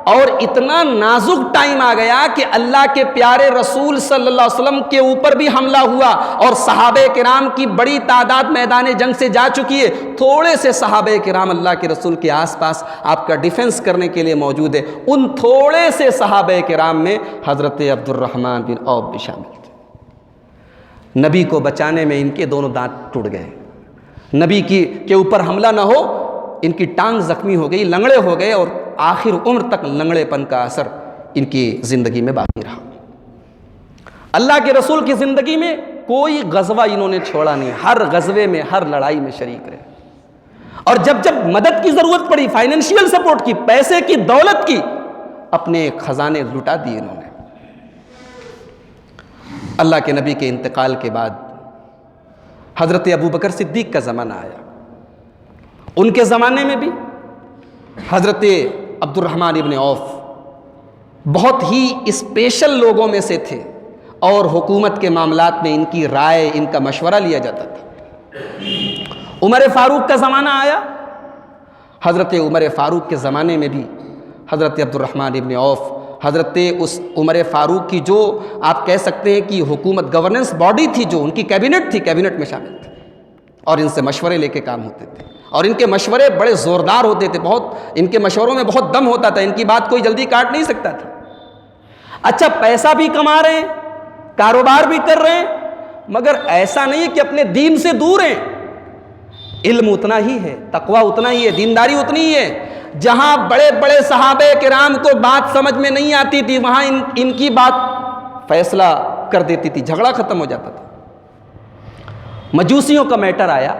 [SPEAKER 1] اور اتنا نازک ٹائم آ گیا کہ اللہ کے پیارے رسول صلی اللہ علیہ وسلم کے اوپر بھی حملہ ہوا، اور صحابہ کرام کی بڑی تعداد میدان جنگ سے جا چکی ہے، تھوڑے سے صحابہ کرام اللہ کے رسول کے آس پاس آپ کا ڈیفنس کرنے کے لیے موجود ہے۔ ان تھوڑے سے صحابہ کرام میں حضرت عبد الرحمن بن عوف بھی شامل تھے۔ نبی کو بچانے میں ان کے دونوں دانت ٹوٹ گئے، نبی کے اوپر حملہ نہ ہو، ان کی ٹانگ زخمی ہو گئی، لنگڑے ہو گئے، اور آخر عمر تک لنگڑے پن کا اثر ان کی زندگی میں باقی رہا۔ اللہ کے رسول کی زندگی میں کوئی غزوہ انہوں نے چھوڑا نہیں، ہر غزوے میں، ہر لڑائی میں شریک رہے، اور جب جب مدد کی ضرورت پڑی، فائنینشیل سپورٹ کی، پیسے کی، دولت کی، اپنے خزانے لٹا دیے انہوں نے۔ اللہ کے نبی کے انتقال کے بعد حضرت ابوبکر صدیق کا زمانہ آیا، ان کے زمانے میں بھی حضرت عبد الرحمن ابن عوف بہت ہی اسپیشل لوگوں میں سے تھے، اور حکومت کے معاملات میں ان کی رائے، ان کا مشورہ لیا جاتا تھا۔ عمر فاروق کا زمانہ آیا، حضرت عمر فاروق کے زمانے میں بھی حضرت عبد الرحمن ابن عوف، حضرت اس عمر فاروق کی جو آپ کہہ سکتے ہیں کہ حکومت گورننس باڈی تھی، جو ان کی کیبنٹ تھی، کیبنٹ میں شامل تھے، اور ان سے مشورے لے کے کام ہوتے تھے، اور ان کے مشورے بڑے زوردار ہوتے تھے، ان کے مشوروں میں بہت دم ہوتا تھا، ان کی بات کوئی جلدی کاٹ نہیں سکتا تھا۔ اچھا پیسہ بھی کما رہے ہیں، کاروبار بھی کر رہے ہیں، مگر ایسا نہیں ہے کہ اپنے دین سے دور ہیں، علم اتنا ہی ہے، تقوی اتنا ہی ہے، دینداری اتنی ہی ہے۔ جہاں بڑے بڑے صحابہ کرام کو بات سمجھ میں نہیں آتی تھی، وہاں ان کی بات فیصلہ کر دیتی تھی، جھگڑا ختم ہو جاتا تھا۔ مجوسیوں کا میٹر آیا،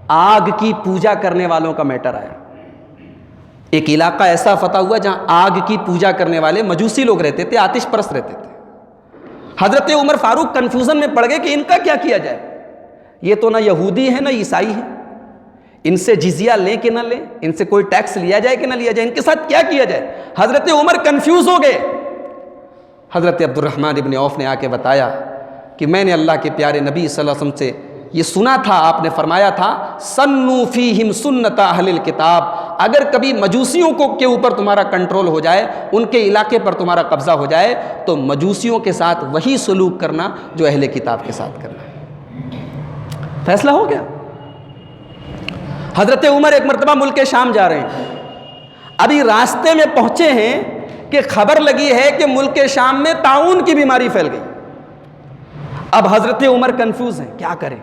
[SPEAKER 1] آگ کی پوجا کرنے والوں کا میٹر آیا، ایک علاقہ ایسا فتح ہوا جہاں آگ کی پوجا کرنے والے مجوسی لوگ رہتے تھے، آتش پرست رہتے تھے۔ حضرت عمر فاروق کنفیوژن میں پڑ گئے کہ ان کا کیا کیا جائے، یہ تو نہ یہودی ہیں نہ عیسائی ہیں، ان سے جزیہ لیں کہ نہ لیں، ان سے کوئی ٹیکس لیا جائے کہ نہ لیا جائے، ان کے ساتھ کیا کیا جائے۔ حضرت عمر کنفیوز ہو گئے۔ حضرت عبد الرحمن ابن عوف نے آ کے بتایا کہ میں نے اللہ کے پیارے نبی صلی اللہ علیہ وسلم سے یہ سنا تھا، آپ نے فرمایا تھا سنو فیہم سنت اہل الکتاب، اگر کبھی مجوسیوں کے اوپر تمہارا کنٹرول ہو جائے، ان کے علاقے پر تمہارا قبضہ ہو جائے، تو مجوسیوں کے ساتھ وہی سلوک کرنا جو اہل کتاب کے ساتھ کرنا ہے۔ فیصلہ ہو گیا۔ حضرت عمر ایک مرتبہ ملک شام جا رہے ہیں، ابھی راستے میں پہنچے ہیں کہ خبر لگی ہے کہ ملک شام میں طاعون کی بیماری پھیل گئی۔ اب حضرت عمر کنفیوز ہیں، کیا کریں؟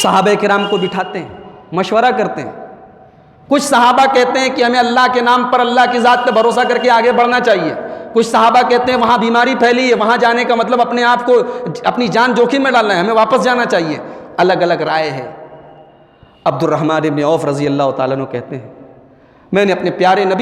[SPEAKER 1] صحابہ کرام کو بٹھاتے ہیں، مشورہ کرتے ہیں۔ کچھ صحابہ کہتے ہیں کہ ہمیں اللہ کے نام پر، اللہ کی ذات پہ بھروسہ کر کے آگے بڑھنا چاہیے۔ کچھ صحابہ کہتے ہیں وہاں بیماری پھیلی ہے، وہاں جانے کا مطلب اپنے آپ کو، اپنی جان جوخم میں ڈالنا ہے، ہمیں واپس جانا چاہیے۔ الگ الگ رائے ہے۔ عبد الرحمن ابن عوف رضی اللہ تعالیٰ عنہ کہتے ہیں میں نے اپنے پیارے نبی